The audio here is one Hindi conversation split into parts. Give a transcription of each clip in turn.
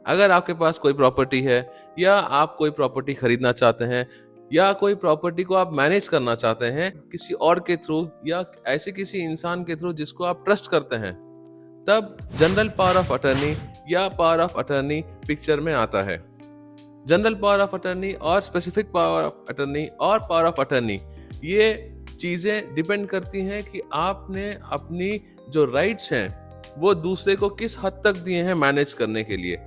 अगर आपके पास कोई प्रॉपर्टी है या आप कोई प्रॉपर्टी खरीदना चाहते हैं या कोई प्रॉपर्टी को आप मैनेज करना चाहते हैं किसी और के थ्रू या ऐसे किसी इंसान के थ्रू जिसको आप ट्रस्ट करते हैं, तब जनरल पावर ऑफ अटर्नी या पावर ऑफ अटर्नी पिक्चर में आता है। जनरल पावर ऑफ अटर्नी और स्पेसिफिक पावर ऑफ अटर्नी और पावर ऑफ अटर्नी, ये चीजें डिपेंड करती हैं कि आपने अपनी जो राइट्स हैं वो दूसरे को किस हद तक दिए हैं मैनेज करने के लिए।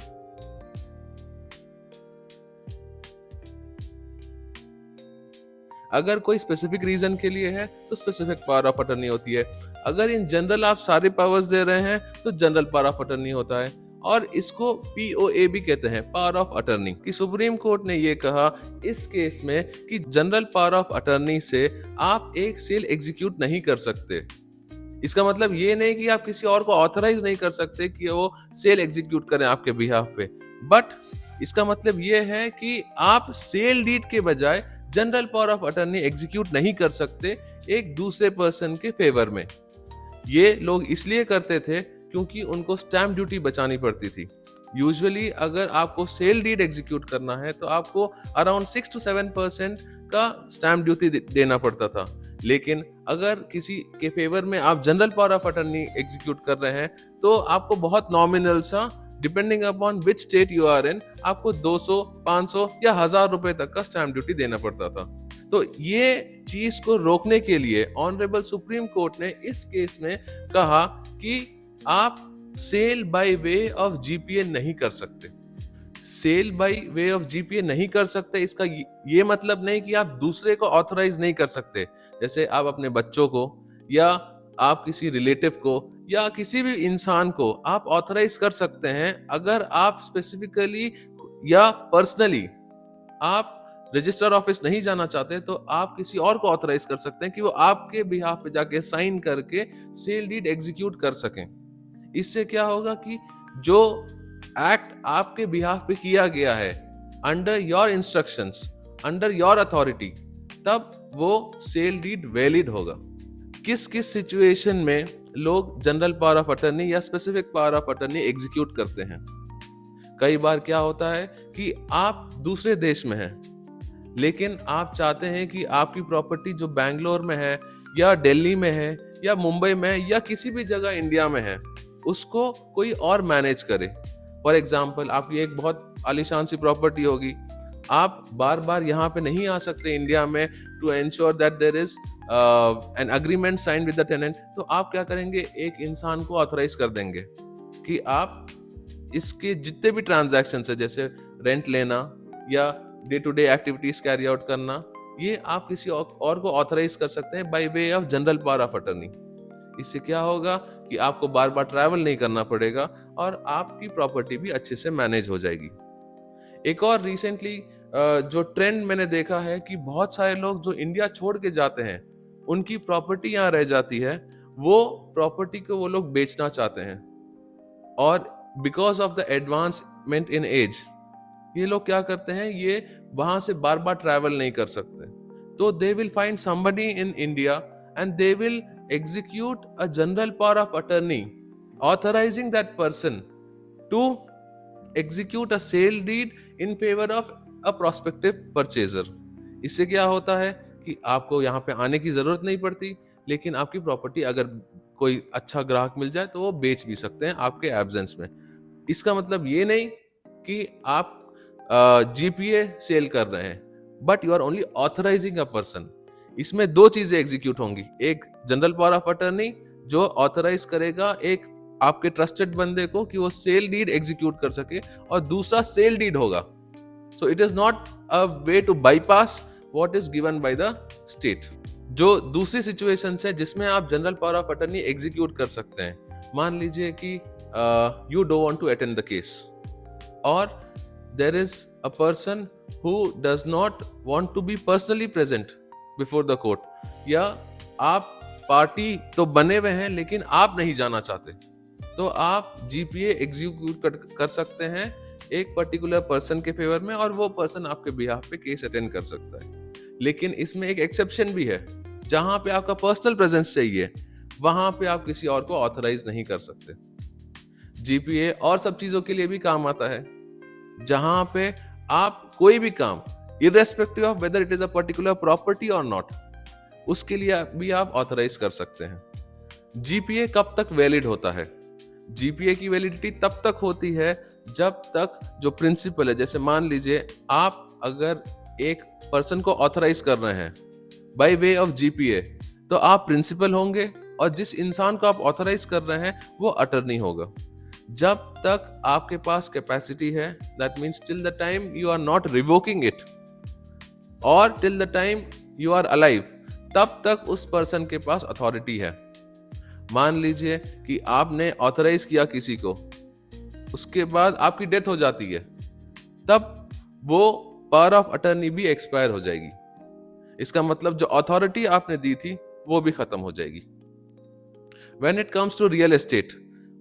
अगर कोई स्पेसिफिक रीजन के लिए है तो स्पेसिफिक पावर ऑफ अटर्नी होती है। अगर इन जनरल आप सारे पावर्स दे रहे हैं तो जनरल पावर ऑफ अटर्नी होता है, और इसको POA भी कहते हैं, पावर ऑफ अटर्नी। कि सुप्रीम कोर्ट ने ये कहा इस केस में कि जनरल पावर ऑफ अटर्नी से आप एक सेल एग्जीक्यूट नहीं कर सकते। इसका मतलब ये नहीं कि आप किसी और को ऑथराइज नहीं कर सकते कि वो सेल एग्जीक्यूट करें आपके बिहाफ पे, बट इसका मतलब ये है कि आप सेल डीड के बजाय general power of attorney execute नहीं कर सकते एक दूसरे पर्सन के फेवर में। ये लोग इसलिए करते थे क्योंकि उनको स्टैम्प ड्यूटी बचानी पड़ती थी। यूजुअली अगर आपको सेल डीड एग्जीक्यूट करना है तो आपको अराउंड 6 to 7% का स्टैम्प ड्यूटी देना पड़ता था, लेकिन अगर किसी के फेवर में आप general power of attorney execute कर रहे हैं तो आपको बहुत नॉमिनल सा, depending upon which state you are in, आपको 200, 500 या 1000 रुपए तक का स्टैम्प ड्यूटी देना पड़ता था। तो ये चीज को रोकने के लिए ऑनरेबल सुप्रीम कोर्ट ने इस केस में कहा कि आप sell by way of GPA नहीं कर सकते। Sell by way of GPA नहीं कर सकते, इसका ये मतलब नहीं कि आप दूसरे को ऑथराइज नहीं कर सकते। जैसे आप अपने बच्चों को या आप किसी रिलेटिव को या किसी भी इंसान को आप ऑथराइज कर सकते हैं, अगर आप स्पेसिफिकली या पर्सनली आप रजिस्टर ऑफिस नहीं जाना चाहते तो आप किसी और को ऑथराइज कर सकते हैं कि वो आपके बिहाफ पे जाके साइन करके सेल डीड एग्जीक्यूट कर सकें। इससे क्या होगा कि जो एक्ट आपके बिहाफ पे किया गया है under your instructions, under your authority, तब वो सेल डीड वैलिड होगा। किस किस सिचुएशन में लोग जनरल पावर ऑफ अटर्नी या specific power of attorney execute करते हैं? कई बार क्या होता है कि आप दूसरे देश में हैं, लेकिन आप चाहते हैं कि आपकी प्रॉपर्टी जो बैंगलोर में है या दिल्ली में है या मुंबई में है या किसी भी जगह इंडिया में है, उसको कोई और मैनेज करे। फॉर एग्जाम्पल, आपकी एक बहुत आलीशान सी प्रॉपर्टी होगी, आप बार बार यहाँ पे नहीं आ सकते इंडिया में to ensure that there is an agreement sign with the tenant, तो आप क्या करेंगे, एक इंसान को ऑथराइज कर देंगे कि आप इसके जितने भी ट्रांजैक्शन है, जैसे रेंट लेना या day to day activities carry out करना, ये आप किसी और को ऑथराइज कर सकते हैं bye way of general power of attorney. इससे क्या होगा कि आपको बार बार ट्रैवल नहीं करना पड़ेगा और आपकी प्रॉपर्टी भी अच्छे से मैनेज हो जाएगी। एक और रिसेंटली जो ट्रेंड मैंने देखा है कि बहुत सारे लोग जो इंडिया छोड़ के जाते हैं, उनकी प्रॉपर्टी यहाँ रह जाती है, वो प्रॉपर्टी को वो लोग बेचना चाहते हैं, और because of the advancement in age ये लोग क्या करते हैं, ये वहां से बार बार ट्रैवल नहीं कर सकते, तो they will find somebody in India and they will execute a general power of attorney authorizing that person to execute a sale deed in favor of a prospective purchaser। इससे क्या होता है कि आपको यहाँ पे आने की जरूरत नहीं पड़ती, लेकिन आपकी प्रॉपर्टी अगर कोई अच्छा ग्राहक मिल जाए तो वो बेच भी सकते हैं आपके एब्सेंस में। इसका मतलब ये नहीं कि आप जीपीए सेल कर रहे हैं, but you are only authorising a person. इसमें दो चीजें एग्जीक्यूट होंगी, एक जनरल पावर ऑफ अटर्नी जो ऑथराइज करेगा एक आपके ट्रस्टेड बंदे को कि वो सेल डीड एग्जीक्यूट कर सके, और दूसरा सेल डीड होगा। So it is not a way to bypass what is given by the state. जो दूसरी सिचुएशन है जिसमें आप general power of attorney execute कर सकते हैं, मान लीजिए कि you don't want to attend the case, और there is a person who does not want to be personally present before the court, या आप पार्टी तो बने हुए हैं लेकिन आप नहीं जाना चाहते, तो आप जीपीए एग्जीक्यूट कर सकते हैं एक पर्टिकुलर पर्सन के फेवर में, और वो पर्सन आपके बिहाफ पे केस अटेंड कर सकता है। लेकिन इसमें एक एक्सेप्शन भी है, जहां पे आपका पर्सनल प्रेजेंस चाहिए वहां पे आप किसी और को ऑथराइज नहीं कर सकते। जीपीए और सब चीजों के लिए भी काम आता है, जहां पे आप कोई भी काम irrespective of whether it is a particular property और नॉट, उसके लिए भी आप ऑथराइज कर सकते हैं। जीपीए कब तक वैलिड होता है? जीपीए की वैलिडिटी तब तक होती है जब तक जो प्रिंसिपल है, जैसे मान लीजिए आप अगर एक पर्सन को ऑथराइज कर रहे हैं बाय वे ऑफ जीपीए, तो आप प्रिंसिपल होंगे और जिस इंसान को आप ऑथराइज कर रहे हैं वो अटर्नी होगा। जब तक आपके पास कैपेसिटी है, that means till the time you are not revoking it और till the time you are alive, तब तक उस पर्सन के पास अथॉरिटी है। मान लीजिए कि आपने ऑथराइज किया किसी को, उसके बाद आपकी डेथ हो जाती है, तब वो पावर ऑफ अटर्नी भी एक्सपायर हो जाएगी। इसका मतलब जो अथॉरिटी आपने दी थी वो भी खत्म हो जाएगी। When it comes to real estate,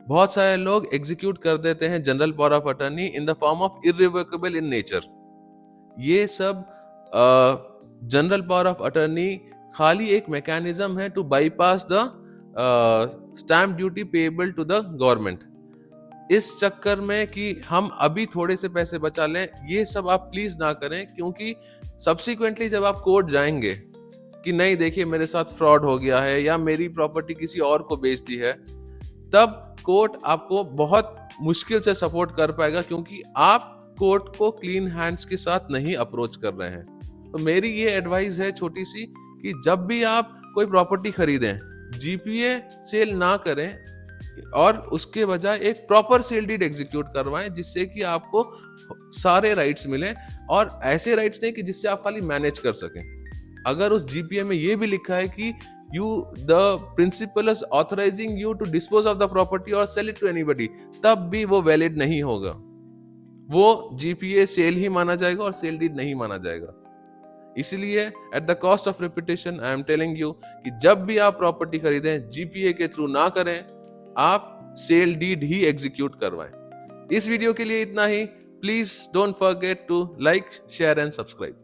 बहुत सारे लोग एग्जीक्यूट कर देते हैं general power of attorney in the form of irrevocable in nature. ये सब जनरल पावर ऑफ अटर्नी खाली एक मैकेनिज्म है to bypass the stamp duty payable to the government. इस चक्कर में कि हम अभी थोड़े से पैसे बचा लें, ये सब आप प्लीज ना करें, क्योंकि सब्सिक्वेंटली जब आप कोर्ट जाएंगे कि नहीं देखिए मेरे साथ फ्रॉड हो गया है या मेरी प्रॉपर्टी किसी और को बेच दी है, तब कोर्ट आपको बहुत मुश्किल से सपोर्ट कर पाएगा, क्योंकि आप कोर्ट को क्लीन हैंड्स के साथ नहीं अप्रोच कर रहे हैं। तो मेरी ये एडवाइस है छोटी सी कि जब भी आप कोई प्रॉपर्टी खरीदें, जीपीए सेल ना करें और उसके बजाय एक प्रॉपर सेल डीड एग्जीक्यूट करवाएं, जिससे कि आपको सारे राइट्स मिलें, और ऐसे राइट्स नहीं कि जिससे आप खाली मैनेज कर सकें। अगर उस जीपीए में ये भी लिखा है कि the principal is authorising you to dispose of the property और सेल इट टू एनीबडी, तब भी वो वैलिड नहीं होगा। वो जीपीए सेल ही माना जाएगा और सेल डीड नहीं माना जाएगा। इसलिए at the cost of reputation I am telling you कि जब भी आप प्रॉपर्टी खरीदें, जीपीए के थ्रू ना करें, आप सेल डीड ही एग्जीक्यूट करवाएं। इस वीडियो के लिए इतना ही। Please don't forget to like, share and subscribe.